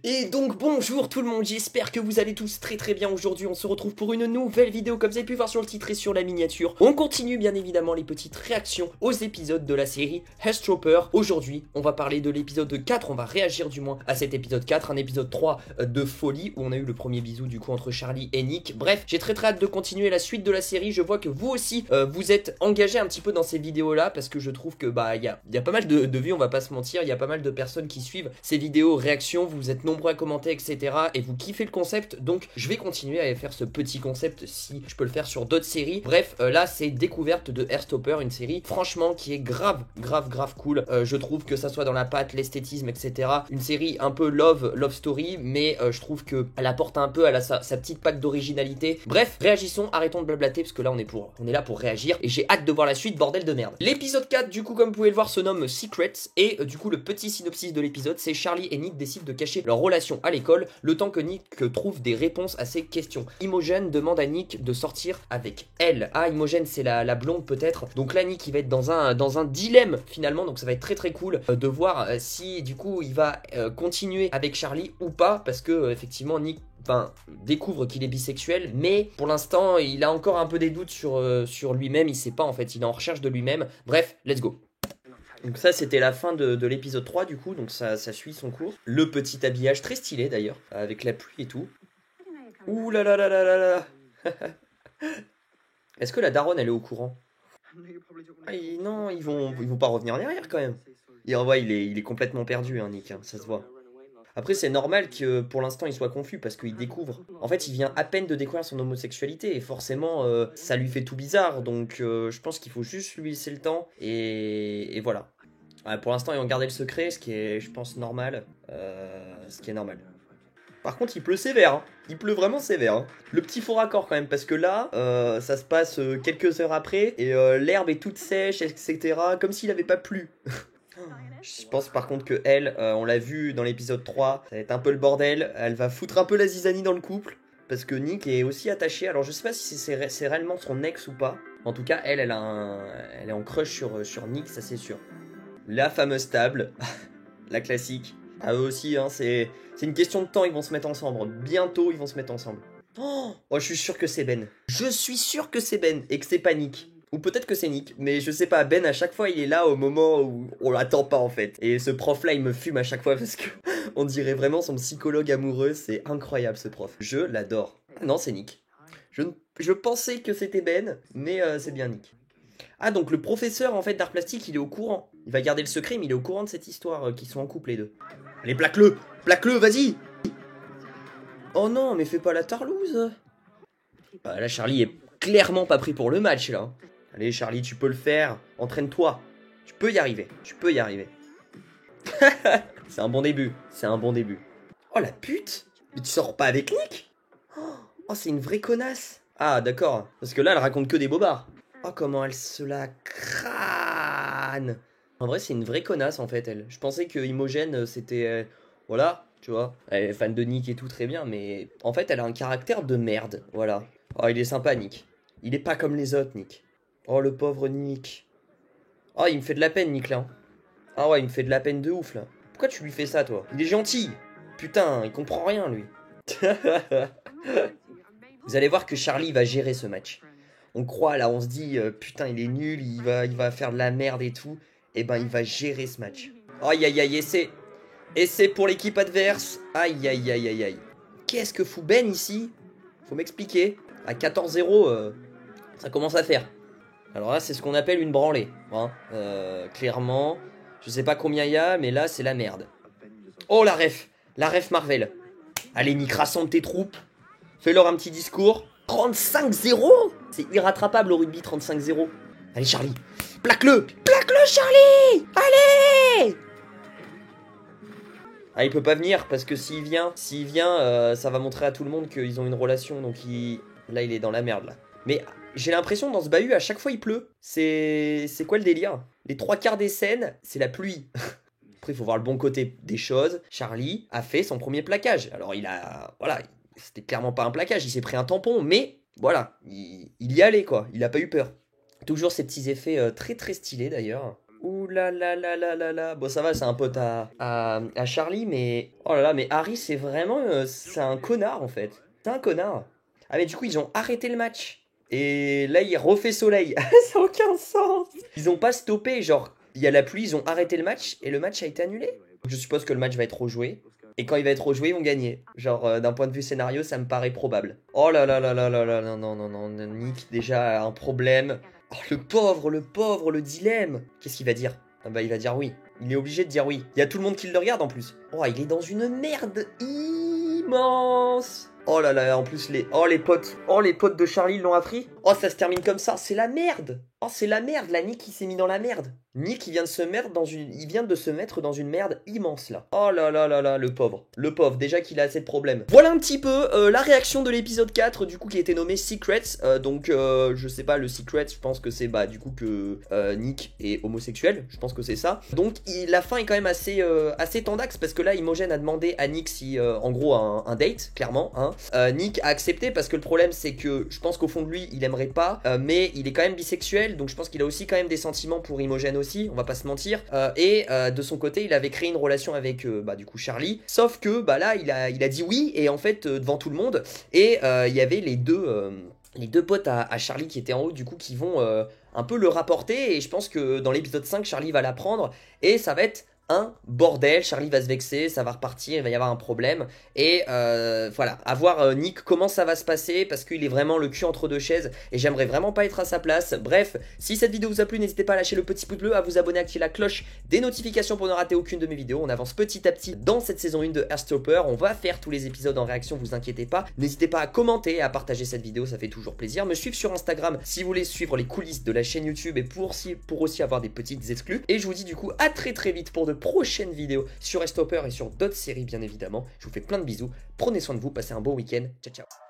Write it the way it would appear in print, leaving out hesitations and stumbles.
Et donc bonjour tout le monde, j'espère que vous allez tous très bien. Aujourd'hui on se retrouve pour une nouvelle vidéo comme vous avez pu voir sur le titre et sur la miniature. On continue bien évidemment les petites réactions aux épisodes de la série Heartstopper. Aujourd'hui on va parler de l'épisode 4, on va réagir du moins à cet épisode 4, un épisode 3 de folie où on a eu le premier bisou du coup entre Charlie et Nick. Bref, j'ai très hâte de continuer la suite de la série. Je vois que vous aussi vous êtes engagés un petit peu dans ces vidéos là parce que je trouve que il y a pas mal de vues, on va pas se mentir, il y a pas mal de personnes qui suivent ces vidéos réactions, vous êtes nombreux à commenter etc et vous kiffez le concept, donc je vais continuer à faire ce petit concept si je peux le faire sur d'autres séries. Bref, là c'est découverte de Heartstopper, une série franchement qui est grave cool. Je trouve que ça soit dans la patte, l'esthétisme etc, une série un peu love story, mais je trouve que elle apporte un peu à sa petite patte d'originalité. Bref, réagissons, arrêtons de blablater parce que là on est là pour réagir et j'ai hâte de voir la suite, bordel de merde. L'épisode 4 du coup comme vous pouvez le voir se nomme Secrets et du coup le petit synopsis de l'épisode c'est Charlie et Nick décident de cacher leur relation à l'école le temps que Nick trouve des réponses à ses questions. Imogen demande à Nick de sortir avec elle. Ah, Imogen c'est la blonde peut-être. Donc là Nick il va être dans un dilemme finalement, donc ça va être très cool de voir si du coup il va continuer avec Charlie ou pas, parce que effectivement Nick découvre qu'il est bisexuel, mais pour l'instant il a encore un peu des doutes sur lui-même, il sait pas en fait, il est en recherche de lui-même. Bref, let's go. Donc ça c'était la fin de l'épisode 3 du coup, donc ça suit son cours. Le petit habillage très stylé d'ailleurs, avec la pluie et tout. Ouh là là là là là là. Est-ce que la daronne elle est au courant? Non, ils vont pas revenir en arrière quand même. Il est complètement perdu hein, Nick, hein, ça se voit. Après c'est normal que pour l'instant il soit confus parce qu'il découvre. En fait il vient à peine de découvrir son homosexualité et forcément ça lui fait tout bizarre. Donc je pense qu'il faut juste lui laisser le temps et voilà. Ouais, pour l'instant ils ont gardé le secret, ce qui est je pense normal. Ce qui est normal. Par contre il pleut sévère, hein. Il pleut vraiment sévère. Hein. Le petit faux raccord quand même parce que là ça se passe quelques heures après et l'herbe est toute sèche etc. Comme s'il n'avait pas plu. Je pense par contre que elle, on l'a vu dans l'épisode 3, ça va être un peu le bordel. Elle va foutre un peu la zizanie dans le couple. Parce que Nick est aussi attaché. Alors je sais pas si c'est réellement son ex ou pas. En tout cas, elle est en crush sur Nick, ça c'est sûr. La fameuse table. La classique. Ah eux aussi, hein, c'est une question de temps, ils vont se mettre ensemble. Bientôt, ils vont se mettre ensemble. Oh, je suis sûr que c'est Ben. Je suis sûr que c'est Ben et que c'est pas Nick. Ou peut-être que c'est Nick, mais je sais pas, Ben à chaque fois il est là au moment où on l'attend pas en fait. Et ce prof là il me fume à chaque fois parce que on dirait vraiment son psychologue amoureux, c'est incroyable ce prof. Je l'adore. Non c'est Nick. Je pensais que c'était Ben, mais c'est bien Nick. Ah donc le professeur en fait d'art plastique il est au courant. Il va garder le secret mais il est au courant de cette histoire qu'ils sont en couple les deux. Allez plaque-le, vas-y. Oh non mais fais pas la tarlouse. Bah là Charlie est clairement pas pris pour le match là. Allez Charlie, tu peux le faire. Entraîne-toi. Tu peux y arriver. C'est un bon début. Oh la pute. Mais tu sors pas avec Nick? Oh c'est une vraie connasse. Ah d'accord. Parce que là elle raconte que des bobards. Oh comment elle se la crâne. En vrai c'est une vraie connasse en fait elle. Je pensais que Imogen c'était... voilà, tu vois. Elle est fan de Nick et tout très bien, mais... en fait elle a un caractère de merde. Voilà. Oh il est sympa Nick. Il est pas comme les autres Nick. Oh le pauvre Nick. Oh il me fait de la peine Nick là. Ah ouais il me fait de la peine de ouf là. Pourquoi tu lui fais ça toi? Il est gentil. Putain il comprend rien lui. Vous allez voir que Charlie va gérer ce match. On croit là, on se dit putain il est nul, il va faire de la merde et tout. Et ben il va gérer ce match. Aïe aïe aïe essai pour l'équipe adverse. Aïe aïe aïe aïe aïe. Qu'est-ce que fout Ben ici? Faut m'expliquer. À 14-0 ça commence à faire. Alors là c'est ce qu'on appelle une branlée hein. Clairement. Je sais pas combien il y a mais là c'est la merde. Oh la ref Marvel. Allez Nick rassemble tes troupes. Fais-leur un petit discours. 35-0. C'est irrattrapable au rugby 35-0. Allez Charlie. Plaque-le Charlie. Allez. Ah il peut pas venir parce que s'il vient ça va montrer à tout le monde qu'ils ont une relation. Donc là il est dans la merde là. Mais j'ai l'impression dans ce bahut à chaque fois il pleut. C'est quoi le délire? Les 3/4 des scènes c'est la pluie. Après il faut voir le bon côté des choses. Charlie a fait son premier plaquage. Alors voilà, c'était clairement pas un plaquage, il s'est pris un tampon, mais voilà, il y allait quoi, il a pas eu peur. Toujours ces petits effets très stylés d'ailleurs. Ouh là là là là là là. Bon, ça va, c'est un pote à Charlie, mais... Oh là là, mais Harry, c'est vraiment... c'est un connard, en fait. C'est un connard. Ah, mais du coup, ils ont arrêté le match. Et là, il refait soleil. Ça n'a aucun sens. Ils ont pas stoppé, genre, il y a la pluie, ils ont arrêté le match, et le match a été annulé. Je suppose que le match va être rejoué. Et quand il va être rejoué, ils vont gagner. Genre, d'un point de vue scénario, ça me paraît probable. Oh là là là là là là, non, non, non, non, Nick, déjà, a un problème. Oh, le pauvre, le dilemme. Qu'est-ce qu'il va dire? Ah bah, il va dire oui. Il est obligé de dire oui. Il y a tout le monde qui le regarde, en plus. Oh, il est dans une merde immense. Oh là là, en plus, les potes de Charlie l'ont appris. Oh, ça se termine comme ça, c'est la merde. Oh, c'est la merde, là, Nick, il s'est mis dans la merde. Nick, il vient de se mettre dans une merde immense, là. Oh là là là là, le pauvre, déjà qu'il a assez de problèmes. Voilà un petit peu la réaction de l'épisode 4, du coup, qui a été nommé Secrets. Donc, je sais pas, le Secret, je pense que c'est, bah, du coup, que Nick est homosexuel. Je pense que c'est ça. Donc, la fin est quand même assez tendax, parce que là, Imogen a demandé à Nick si, en gros, un date, clairement, hein. Nick a accepté, parce que le problème, c'est que je pense qu'au fond de lui, il aimerait pas, mais il est quand même bisexuel, donc je pense qu'il a aussi quand même des sentiments pour Imogen aussi, on va pas se mentir. Et de son côté, il avait créé une relation avec, bah, du coup, Charlie, sauf que, bah, là, il a dit oui, et en fait, devant tout le monde, et il y avait les deux potes à Charlie qui étaient en haut, du coup, qui vont un peu le rapporter, et je pense que dans l'épisode 5, Charlie va l'apprendre, et ça va être un bordel. Charlie va se vexer, ça va repartir, il va y avoir un problème, et voilà, à voir Nick comment ça va se passer, parce qu'il est vraiment le cul entre deux chaises, et j'aimerais vraiment pas être à sa place. Bref, si cette vidéo vous a plu, n'hésitez pas à lâcher le petit pouce bleu, à vous abonner, à activer la cloche des notifications pour ne rater aucune de mes vidéos. On avance petit à petit dans cette saison 1 de Heartstopper, on va faire tous les épisodes en réaction, vous inquiétez pas. N'hésitez pas à commenter et à partager cette vidéo, ça fait toujours plaisir. Me suivre sur Instagram si vous voulez suivre les coulisses de la chaîne YouTube, et pour aussi avoir des petites exclus. Et je vous dis du coup à très vite pour de prochaines vidéos sur Heartstopper et sur d'autres séries bien évidemment. Je vous fais plein de bisous, prenez soin de vous, passez un bon week-end, ciao ciao.